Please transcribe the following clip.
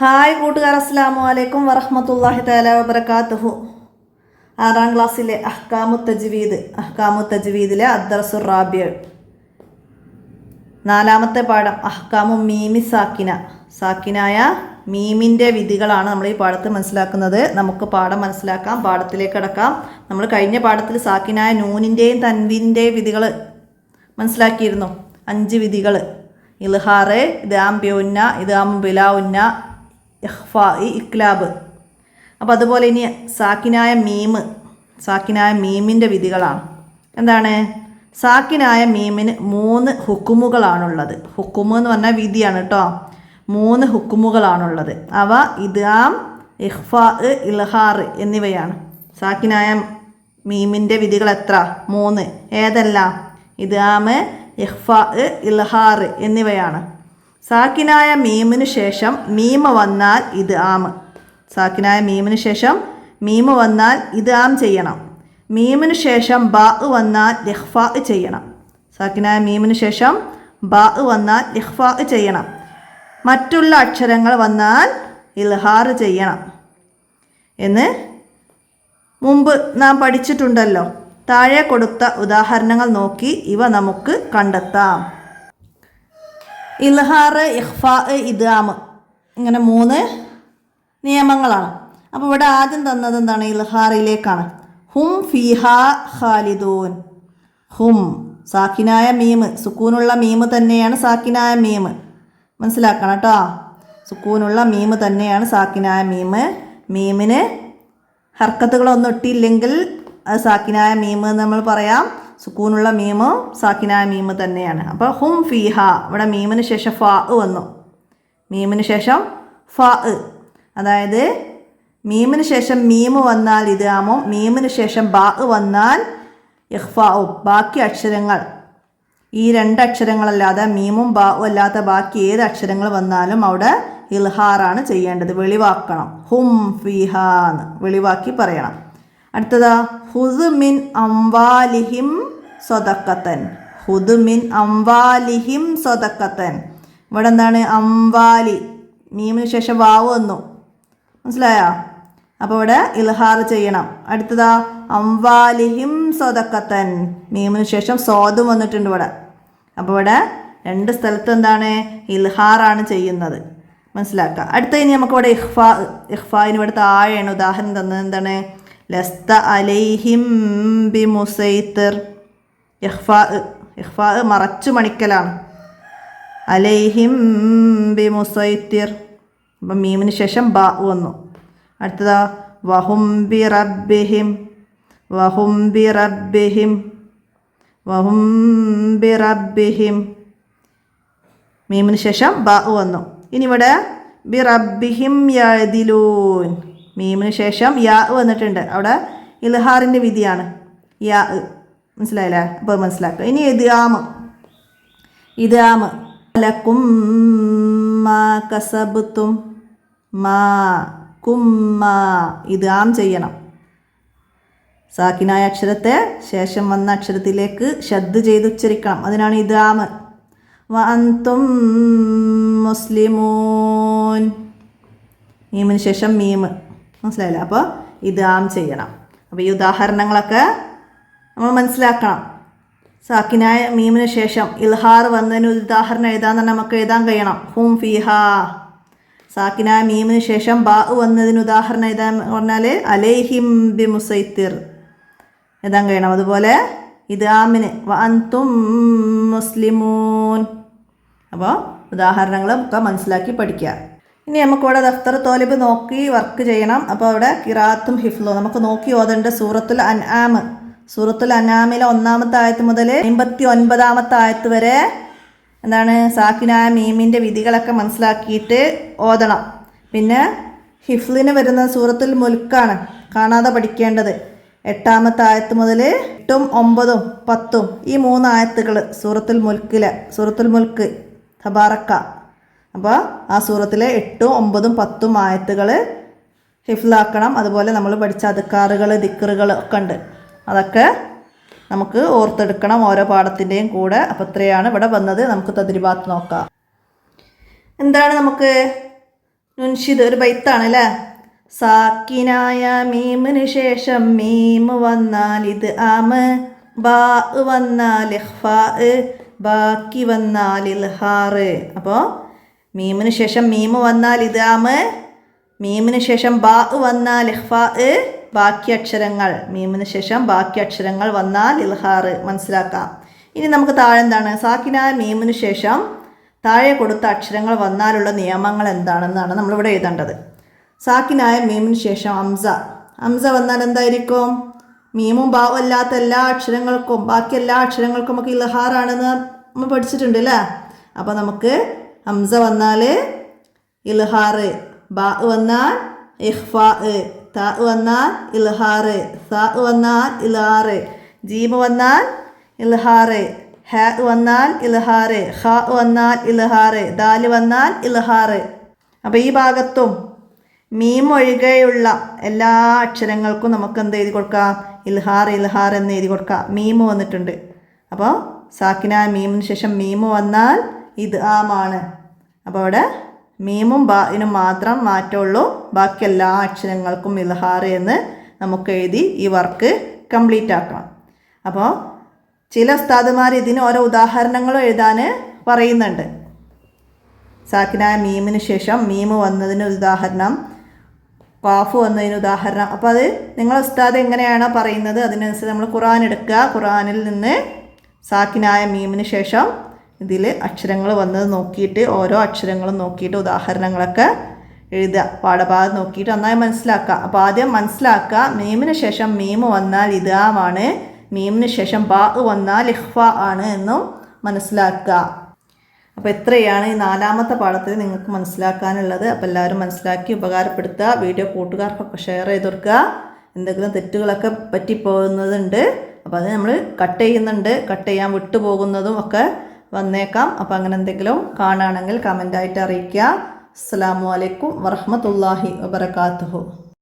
Hi കൂട്ടുകാർ, അസ്സലാമു അലൈക്കും വറഹ്മത്തുള്ളാഹി തആല വബറകാതുഹു. 6ാം ക്ലാസ്സിലെ അഹ്കാമു തജ്വീദിലെ അദ്ദർസുർ റാബിഅ, 4ാമത്തെ പാഠം അഹ്കാമു മീമി സാക്കിന. സാക്കിനായ മീമിൻ്റെ വിധികളാണ് നമ്മൾ ഈ പാഠത്തിൽ മനസ്സിലാക്കുന്നത്. നമുക്ക് പാഠം മനസ്സിലാക്കാം, പാഠത്തിലേക്ക് കടക്കാം. നമ്മൾ കഴിഞ്ഞ പാഠത്തിൽ സാക്കിനായ നൂനിൻ്റെയും തൻവീനിൻ്റെയും വിധികൾ മനസ്സിലാക്കിയിരുന്നു. 5 വിധികൾ: ഇൽഹാറ്, ഇദ്ഗാം ബിഉന്ന, ഇദ്ഗാം ബിലാ ഉന്ന, ഇഖ്ഫാ, ഇക്ലാബ്. അപ്പോൾ അതുപോലെ ഇനി സാക്കിനായ മീമിൻ്റെ വിധികളാണ്. എന്താണ്? സാക്കിനായ മീമിന് 3 ഹുക്കുമുകളാണുള്ളത്. ഹുക്കുമ് എന്ന് പറഞ്ഞാൽ വിധിയാണ് കേട്ടോ. 3 ഹുക്കുമുകളാണുള്ളത്. അവ ഇദ്ഗാം, ഇഖ്ഫാ, ഇൽഹാർ എന്നിവയാണ്. സാക്കിനായ മീമിൻ്റെ വിധികൾ എത്ര? 3. ഏതെല്ലാം? ഇദ്ഗാം, ഇഖ്ഫാ, ഇൽഹാർ എന്നിവയാണ്. സാക്കിനായ മീമിന് ശേഷം മീമ് വന്നാൽ ഇദ്ഗാം. സാക്കിനായ മീമിന് ശേഷം മീമ് വന്നാൽ ഇദ്ഗാം ചെയ്യണം. മീമിന് ശേഷം ബാ വന്നാൽ ഇഖ്ഫാ ചെയ്യണം. സാക്കിനായ മീമിന് ശേഷം ബാ വന്നാൽ ഇഖ്ഫാ ചെയ്യണം. മറ്റുള്ള അക്ഷരങ്ങൾ വന്നാൽ ഇൽഹാർ ചെയ്യണം എന്ന് മുമ്പ് നാം പഠിച്ചിട്ടുണ്ടല്ലോ. താഴെ കൊടുത്ത ഉദാഹരണങ്ങൾ നോക്കി ഇവ നമുക്ക് കണ്ടെത്താം. ഇൽഹാർ, ഇഖ്ഫാ, ഇദ്ഗാം, ഇങ്ങനെ 3 നിയമങ്ങളാണ്. അപ്പോൾ ഇവിടെ ആദ്യം തന്നത് എന്താണ്? ഇൽഹാറിലേക്കാണ്. ഹും ഫീഹാ ഖാലിദൂൻ. ഹും സാക്കിനായ മീമ്, സുക്കൂനുള്ള മീമ് തന്നെയാണ് സാക്കിനായ മീമ്. മനസ്സിലാക്കണം കേട്ടോ. സുക്കൂനുള്ള മീമ് തന്നെയാണ് സാക്കിനായ മീമ്. മീമിന് ഹർക്കത്തുകളൊന്നും ഇട്ടില്ലെങ്കിൽ അത് സാക്കിനായ മീമ് എന്ന് നമ്മൾ പറയാം. സുക്കൂനുള്ള മീമ് സാക്കിനായ മീമ് തന്നെയാണ്. അപ്പോൾ ഹും ഫീഹ, ഇവിടെ മീമിന് ശേഷം ഫാ വന്നു. മീമിന് ശേഷം ഫാ, അതായത് മീമിന് ശേഷം മീമ് വന്നാൽ ഇദ്ഗാമും മീമിന് ശേഷം ബാ വന്നാൽ ഇഖ്ഫാവും. ബാക്കി അക്ഷരങ്ങൾ, ഈ 2 അക്ഷരങ്ങളല്ലാതെ മീമും ബാവും അല്ലാത്ത ബാക്കി ഏത് അക്ഷരങ്ങൾ വന്നാലും അവിടെ ഇൽഹാറാണ് ചെയ്യേണ്ടത്. വെളിവാക്കണം. ഹും ഫീഹ എന്ന് വെളിവാക്കി പറയണം. അടുത്തതാ ഹുദ് മിൻ അംവാലിഹിം സ്വദഖത്തൻ. ഹുദ് മിൻ അംവാലിഹിം സ്വദഖത്തൻ. ഇവിടെ എന്താണ്? അംവാലി, മീമിന് ശേഷം വാവ് വന്നു. മനസ്സിലായോ? അപ്പോൾ ഇവിടെ ഇൽഹാർ ചെയ്യണം. അടുത്തതാ അംവാലിഹിം സ്വദഖത്തൻ, മീമിന് ശേഷം സ്വാദും വന്നിട്ടുണ്ട് ഇവിടെ. അപ്പോൾ ഇവിടെ 2 സ്ഥലത്ത് എന്താണ്? ഇൽഹാറാണ് ചെയ്യുന്നത്. മനസ്സിലാക്കുക. അടുത്ത ഇനി നമുക്കിവിടെ ഇഖ്ഫാന് ഇവിടെ താഴെയാണ് ഉദാഹരണം തന്നത്. എന്താണ്? ലസ്ത അലൈഹിം ബി മുസൈത്തിർ. ഇഖ്ഫാ മറച്ചു മണിക്കലാണ്. അലൈഹിം ബി മുസൈത്തിർ, അപ്പം മീമിന് ശേഷം ബാ വന്നു. അടുത്തതാ വഹും ബി റബ്ബിഹിം. വഹും ബി റബ്ബിഹിം. വഹും ബി റബ്ബിഹിം, മീമിന് ശേഷം ബാ വന്നു. ഇനി ഇവിടെ ബി റബ്ബിഹിം യഅദിലൂൻ, മീമിന് ശേഷം യാ വന്നിട്ടുണ്ട്. അവിടെ ഇൽഹാറിൻ്റെ വിധിയാണ് യാ. മനസ്സിലായില്ലേ? അപ്പോൾ മനസ്സിലാക്കുക. ഇനി ഇദ്ഗാം ലക്കും മാ കസബ്തും മാ കുമ്മാ, ഇദ്ഗാം ചെയ്യണം. സാക്കിനായ അക്ഷരത്തെ ശേഷം വന്ന അക്ഷരത്തിലേക്ക് ശബ്ദ് ചെയ്ത് ഉച്ചരിക്കണം. അതിനാണ് ഇദ്ഗാം. വ അൻതും മുസ്ലിമൂൻ, മീമിന് ശേഷം മീമ്. മനസ്സിലായില്ല? അപ്പോൾ ഇദ്ഗാം ചെയ്യണം. അപ്പോൾ ഈ ഉദാഹരണങ്ങളൊക്കെ നമ്മൾ മനസ്സിലാക്കണം. സാക്കിനായ മീമിന് ശേഷം ഇൽഹാർ വന്നതിന് ഉദാഹരണം എഴുതാൻ നമുക്ക് എഴുതാൻ കഴിയണം. ഹും ഫീഹ. സാക്കിനായ മീമിന് ശേഷം ബാ വന്നതിന് ഉദാഹരണം എഴുതാൻ പറഞ്ഞാൽ അലൈഹിം ബി മുസൈത്തിർ എഴുതാൻ കഴിയണം. അതുപോലെ ഇദ്ഗാമിന് വ അൻതും മുസ്ലിമൂൻ. അപ്പോൾ ഉദാഹരണങ്ങളൊക്കെ മനസ്സിലാക്കി പഠിക്കുക. ഇനി നമുക്കിവിടെ ദഫ്തർ തോലിബ് നോക്കി വർക്ക് ചെയ്യണം. അപ്പോൾ അവിടെ ഖിറാഅത്തും ഹിഫ്ളും നമുക്ക് നോക്കി ഓതേണ്ട സൂറത്തുൽ അൻആം. സൂറത്തുൽ അൻആമിലെ 1ാമത്തെ ആയത്ത് മുതൽ 59ാമത്തെ ആയത്ത് വരെ എന്താണ്? സാക്കിനായ മീമിൻ്റെ വിധികളൊക്കെ മനസ്സിലാക്കിയിട്ട് ഓതണം. പിന്നെ ഹിഫ്ലിന് വരുന്ന സൂറത്തുൽ മുൽക്കാണ്, കാണാതെ പഠിക്കേണ്ടത്. 8ാമത്തെ ആയത്ത് മുതൽ 8ഉം 9ഉം 10ഉം ഈ 3 ആയത്തുകൾ സൂറത്തുൽ മുൽക്ക് തബാറക്ക. അപ്പോൾ ആ സൂറത്തിലെ 8ഉം 9ഉം 10ഉം ആയത്തുകൾ ഹിഫ്ലാക്കണം. അതുപോലെ നമ്മൾ പഠിച്ച അദ്കാറുകൾ, ദിക്റുകൾ ഒക്കെ ഉണ്ട്. അതൊക്കെ നമുക്ക് ഓർത്തെടുക്കണം ഓരോ പാഠത്തിൻ്റെയും കൂടെ. അപ്പോൾ ഇത്രയാണ് ഇവിടെ വന്നത്. നമുക്ക് തദ്രിബാത്ത് നോക്കാം. എന്താണ് നമുക്ക് നുൻഷിദ് ഒരു ബൈത്താണ് അല്ലേ. സാക്കിനായ മീമിന് ശേഷം മീമ് വന്നാൽ ഇത് ആമ്, ബാ വന്നാൽ ഇഖ്ഫാ, ബാക്കി വന്നാൽ ഇൽഹാറ്. അപ്പോൾ മീമിന് ശേഷം മീമ് വന്നാൽ ഇത് ആമ്, മീമിന് ശേഷം ബാ വന്നാൽ ഇഖ്ഫാ, ബാക്കി അക്ഷരങ്ങൾ മീമിന് ശേഷം ബാക്കി അക്ഷരങ്ങൾ വന്നാൽ ഇൽഹാറ്. മനസ്സിലാക്കാം. ഇനി നമുക്ക് താഴെ എന്താണ്, സാക്കിനായ മീമിന് ശേഷം താഴെ കൊടുത്ത അക്ഷരങ്ങൾ വന്നാലുള്ള നിയമങ്ങൾ എന്താണെന്നാണ് നമ്മളിവിടെ എഴുതേണ്ടത്. സാക്കിനായ മീമിന് ശേഷം ഹംസ, ഹംസ വന്നാൽ എന്തായിരിക്കും? മീമും ബാവും അല്ലാത്ത എല്ലാ അക്ഷരങ്ങൾക്കും ബാക്കി എല്ലാ അക്ഷരങ്ങൾക്കും നമുക്ക് ഇൽഹാറാണെന്ന് നമ്മൾ പഠിച്ചിട്ടുണ്ട് അല്ലേ. അപ്പോൾ നമുക്ക് ഹംസ വന്നാൽ ഇൽഹാറ്, ബാ വന്നാൽ ഇഖ്ഫാ, താ വന്നാൽ ഇൽഹാറ്, സാ വന്നാൽ ഇൽഹാറ്, ജീമ് വന്നാൽ ഇൽഹാറ്, ഹ വന്നാൽ ഇൽഹാറ്, ഖ വന്നാൽ ഇൽഹാറ്, ദാല് വന്നാൽ ഇൽഹാറ്. അപ്പോൾ ഈ ഭാഗത്തും മീം ഒഴികെയുള്ള എല്ലാ അക്ഷരങ്ങൾക്കും നമുക്ക് എന്ത് എഴുതി കൊടുക്കാം? ഇൽഹാർ ഇൽഹാർ എന്ന് എഴുതി കൊടുക്കാം. മീമ് വന്നിട്ടുണ്ട്. അപ്പോൾ സാക്കിനായ മീമിന് ശേഷം മീമ് വന്നാൽ ഇത് ആമാണ്. അപ്പോൾ അവിടെ മീമും ബായിനും മാത്രം മാറ്റമുള്ളൂ, ബാക്കി എല്ലാ അക്ഷരങ്ങൾക്കും ഇൽഹാർ എന്ന് നമുക്ക് എഴുതി ഈ വർക്ക് കംപ്ലീറ്റ് ആക്കണം. അപ്പോൾ ചില ഉസ്താദുമാർ ഇതിന് ഓരോ ഉദാഹരണങ്ങളും എഴുതാൻ പറയുന്നുണ്ട്. സാക്കിനായ മീമിന് ശേഷം മീമ് വന്നതിന് ഉദാഹരണം, കാഫ് വന്നതിന് ഉദാഹരണം. അപ്പോൾ അത് നിങ്ങളെ ഉസ്താദ് എങ്ങനെയാണോ പറയുന്നത് അതിനനുസരിച്ച് നമ്മൾ ഖുർആൻ എടുക്കുക. ഖുർആനിൽ നിന്ന് സാക്കിനായ മീമിന് ശേഷം ഇതിൽ അക്ഷരങ്ങൾ വന്നത് നോക്കിയിട്ട് ഓരോ അക്ഷരങ്ങളും നോക്കിയിട്ട് ഉദാഹരണങ്ങളൊക്കെ എഴുതുക. പാഠഭാഗം നോക്കിയിട്ട് നന്നായി മനസ്സിലാക്കുക. അപ്പോൾ ആദ്യം മനസ്സിലാക്കുക, മീമിന് ശേഷം മീമ് വന്നാൽ ഇദാമാണ്, മീമിന് ശേഷം ബാ വന്നാൽ ഇഖ്ഫാ ആണ് എന്നും മനസ്സിലാക്കുക. അപ്പോൾ എത്രയാണ് ഈ 4ാമത്തെ പാഠത്തിൽ നിങ്ങൾക്ക് മനസ്സിലാക്കാനുള്ളത്. അപ്പോൾ എല്ലാവരും മനസ്സിലാക്കി ഉപകാരപ്പെടുത്തുക. വീഡിയോ കൂട്ടുകാർക്കൊക്കെ ഷെയർ ചെയ്ത് കൊടുക്കുക. എന്തെങ്കിലും തെറ്റുകളൊക്കെ പറ്റിപ്പോകുന്നതുണ്ട്, അപ്പോൾ അത് നമ്മൾ കട്ട് ചെയ്യുന്നുണ്ട്. കട്ട് ചെയ്യാൻ വിട്ടുപോകുന്നതും ഒക്കെ വന്നേക്കാം. അപ്പോൾ അങ്ങനെ എന്തെങ്കിലും കാണുകയാണെങ്കിൽ കമൻ്റായിട്ട് അറിയിക്കുക. അസ്സലാമു അലൈക്കും വറഹ്മത്തുള്ളാഹി വബറകാതുഹു.